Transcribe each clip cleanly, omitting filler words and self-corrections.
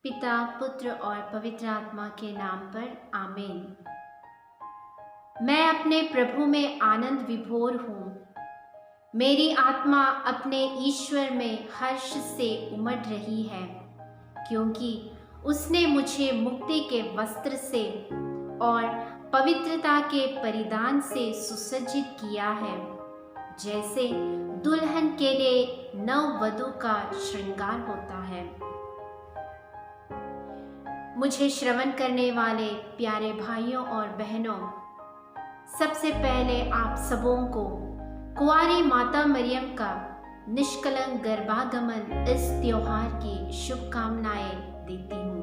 पिता, पुत्र और पवित्र आत्मा के नाम पर आमीन। मैं अपने प्रभु में आनंद विभोर हूँ। मेरी आत्मा अपने ईश्वर में हर्ष से उमड़ रही है, क्योंकि उसने मुझे मुक्ति के वस्त्र से और पवित्रता के परिधान से सुसज्जित किया है, जैसे दुल्हन के लिए नववधू का श्रृंगार होता है। मुझे श्रवण करने वाले प्यारे भाइयों और बहनों, सबसे पहले आप सबों को कुंवारी माता मरियम का निष्कलंक गर्भागमन इस त्योहार की शुभकामनाएं देती हूँ।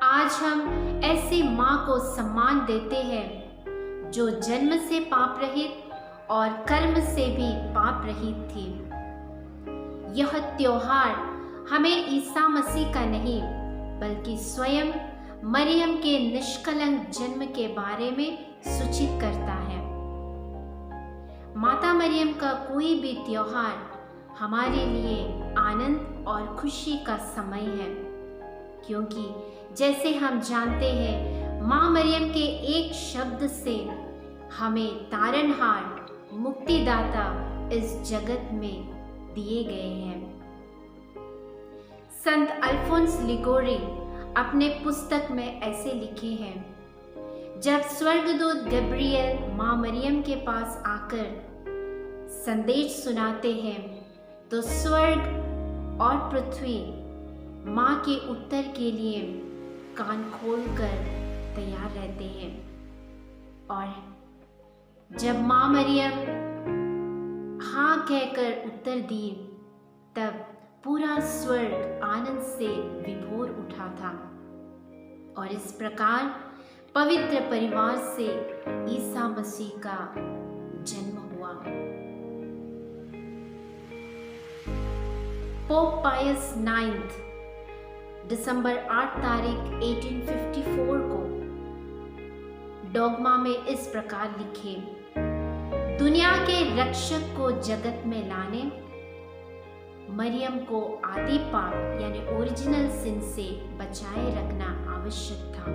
आज हम ऐसी माँ को सम्मान देते हैं जो जन्म से पाप रहित और कर्म से भी पाप रहित थी। यह त्योहार हमें ईसा मसीह का नहीं बल्कि स्वयं मरियम के निष्कलंक जन्म के बारे में सूचित करता है। माता मरियम का कोई भी त्योहार हमारे लिए आनंद और खुशी का समय है, क्योंकि जैसे हम जानते हैं माँ मरियम के एक शब्द से हमें तारनहार, मुक्तिदाता इस जगत में दिए गए हैं। संत अल्फोंस लिगोरी अपने पुस्तक में ऐसे लिखे हैं, जब स्वर्गदूत गब्रियल माँ मरियम के पास आकर संदेश सुनाते हैं तो स्वर्ग और पृथ्वी माँ के उत्तर के लिए कान खोलकर तैयार रहते हैं। और जब माँ मरियम हाँ कहकर उत्तर दी, तब पूरा स्वर्ग आनंद से विभोर उठा था और इस प्रकार पवित्र परिवार से ईसा मसीह का जन्म हुआ। पोप पायस IX दिसंबर 8 तारीख 1854 को डोगमा में इस प्रकार लिखे, दुनिया के रक्षक को जगत में लाने मरियम को आदि पाप यानी ओरिजिनल सिन से बचाए रखना आवश्यक था।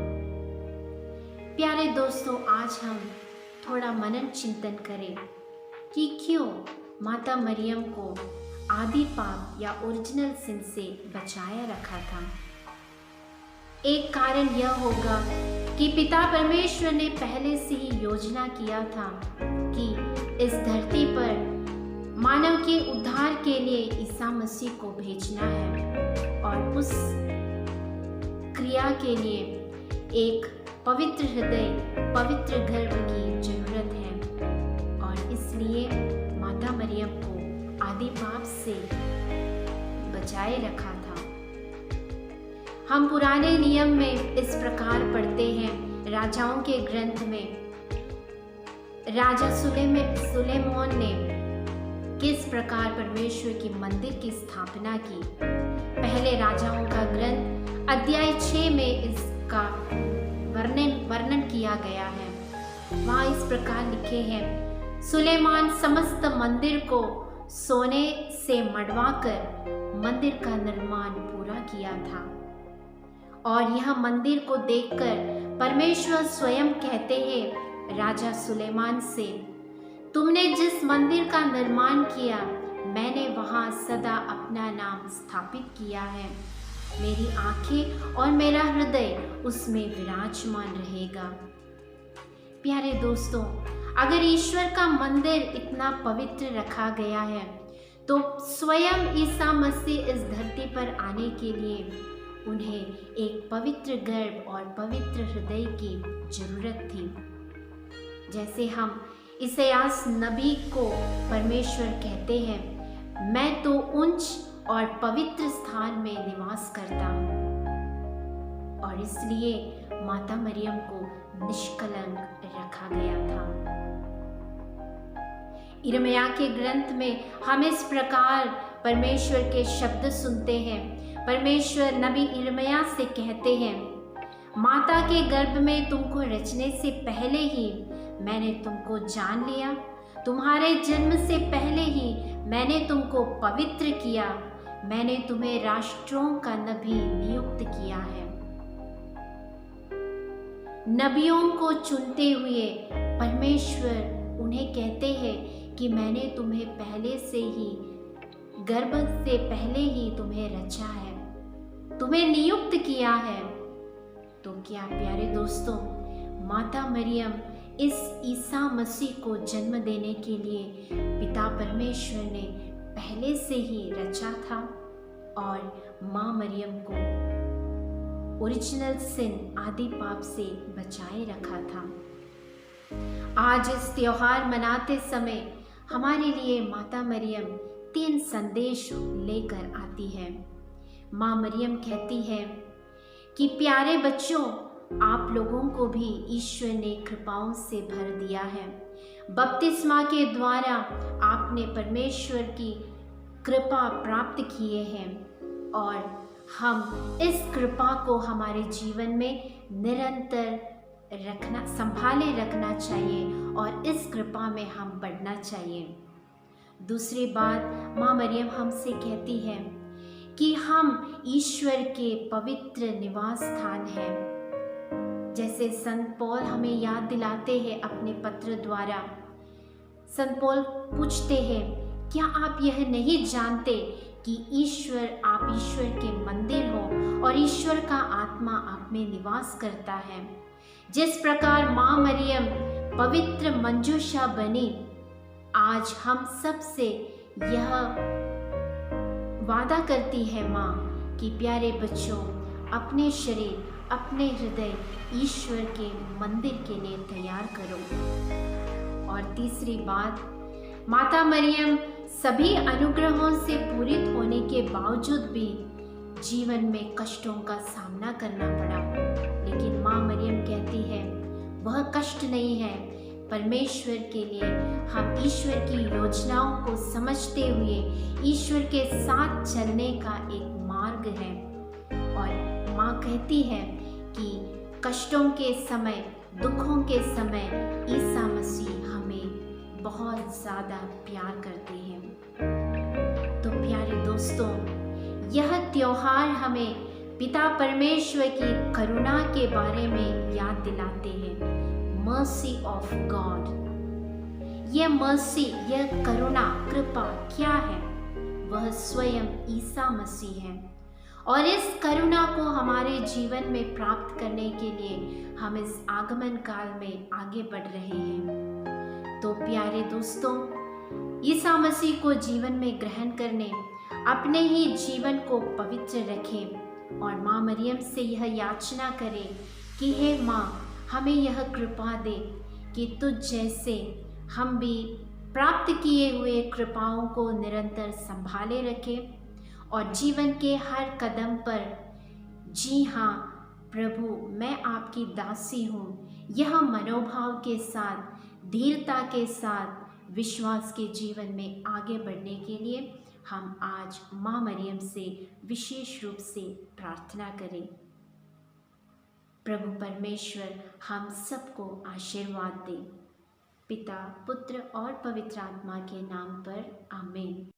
प्यारे दोस्तों, आज हम थोड़ा मनन चिंतन करें कि क्यों माता मरियम को आदि पाप या ओरिजिनल सिन से बचाया रखा था। एक कारण यह होगा कि पिता परमेश्वर ने पहले से ही योजना किया था कि इस धरती पर मानव के उद्धार के लिए ईसा मसीह को भेजना है और उस क्रिया के लिए एक पवित्र हृदय, पवित्र गर्भ की जरूरत है और इसलिए माता मरियम को आदि पाप से बचाए रखा था। हम पुराने नियम में इस प्रकार पढ़ते हैं, राजाओं के ग्रंथ में राजा सुलेमान ने किस प्रकार परमेश्वर की मंदिर की स्थापना की। पहले राजाओं का ग्रंथ अध्याय 6 में इसका वर्णन किया गया है। वहाँ इस प्रकार लिखे हैं, सुलेमान समस्त मंदिर को सोने से मढ़वाकर मंदिर का निर्माण पूरा किया था। और यह मंदिर को देखकर परमेश्वर स्वयं कहते हैं राजा सुलेमान से, तुमने जिस मंदिर का निर्माण किया, मैंने वहाँ सदा अपना नाम स्थापित किया है। मेरी आंखें और मेरा हृदय उसमें विराजमान रहेगा। प्यारे दोस्तों, अगर ईश्वर का मंदिर इतना पवित्र रखा गया है, तो स्वयं ईसा मसीह इस धरती पर आने के लिए उन्हें एक पवित्र गर्भ और पवित्र हृदय की जरूरत थी। जैसे हम इसायास नबी को परमेश्वर कहते हैं, मैं तो ऊंच और पवित्र स्थान में निवास करता हूँ, और इसलिए माता मरियम को निष्कलंक रखा गया था। यिर्मयाह के ग्रंथ में हम इस प्रकार परमेश्वर के शब्द सुनते हैं। परमेश्वर नबी यिर्मयाह से कहते हैं, माता के गर्भ में तुमको रचने से पहले ही मैंने तुमको जान लिया, तुम्हारे जन्म से पहले ही मैंने तुमको पवित्र किया, मैंने तुम्हें राष्ट्रों का नबी नियुक्त किया है। नबियों को चुनते हुए परमेश्वर उन्हें कहते हैं कि मैंने तुम्हें पहले से ही, गर्भ से पहले ही तुम्हें रचा है, तुम्हें नियुक्त किया है। तो क्या प्यारे दोस्तों, माता मरियम इस ईसा मसीह को जन्म देने के लिए पिता परमेश्वर ने पहले से ही रचा था और माँ मरियम को ओरिजिनल सिन, आदि पाप से बचाए रखा था। आज इस त्योहार मनाते समय हमारे लिए माता मरियम 3 संदेश लेकर आती है। माँ मरियम कहती है कि प्यारे बच्चों, आप लोगों को भी ईश्वर ने कृपाओं से भर दिया है। बपतिस्मा के द्वारा आपने परमेश्वर की कृपा प्राप्त किए हैं और हम इस कृपा को हमारे जीवन में निरंतर संभाले रखना चाहिए और इस कृपा में हम बढ़ना चाहिए। दूसरी बात, माँ मरियम हमसे कहती है कि हम ईश्वर के पवित्र निवास स्थान हैं। जैसे संत पौल हमें याद दिलाते हैं अपने पत्र द्वारा। संत पौल पूछते हैं, क्या आप यह नहीं जानते कि आप ईश्वर के मंदिर हो और ईश्वर का आत्मा आप में निवास करता है। जिस प्रकार माँ मरियम पवित्र मंजूषा बनी, आज हम सब से यह वादा करती है माँ कि प्यारे बच्चों, अपने शरीर, अपने हृदय ईश्वर के मंदिर के लिए तैयार करो। और तीसरी बात, माता मरियम सभी अनुग्रहों से पूरित होने के बावजूद भी जीवन में कष्टों का सामना करना पड़ा, लेकिन माँ मरियम कहती है वह कष्ट नहीं है, परमेश्वर के लिए हम ईश्वर की योजनाओं को समझते हुए ईश्वर के साथ चलने का एक मार्ग है। और माँ कहती है कि कष्टों के समय, दुखों के समय ईसा मसीह हमें बहुत ज़्यादा प्यार करते हैं। तो प्यारे दोस्तों, यह त्योहार हमें पिता परमेश्वर की करुणा के बारे में याद दिलाते हैं। मर्सी ऑफ गॉड, यह मर्सी, यह करुणा, कृपा क्या है? वह स्वयं ईसा मसीह है और इस करुणा को हमारे जीवन में प्राप्त करने के लिए हम इस आगमन काल में आगे बढ़ रहे हैं। तो प्यारे दोस्तों, ईसा मसीह को जीवन में ग्रहण करने, अपने ही जीवन को पवित्र रखें और माँ मरियम से यह याचना करें कि हे माँ, हमें यह कृपा दे कि तुझ जैसे हम भी प्राप्त किए हुए कृपाओं को निरंतर संभाले रखें और जीवन के हर कदम पर जी हाँ प्रभु, मैं आपकी दासी हूँ, यह मनोभाव के साथ, धीरता के साथ, विश्वास के जीवन में आगे बढ़ने के लिए हम आज माँ मरियम से विशेष रूप से प्रार्थना करें। प्रभु परमेश्वर हम सबको आशीर्वाद दे। पिता, पुत्र और पवित्र आत्मा के नाम पर आमीन।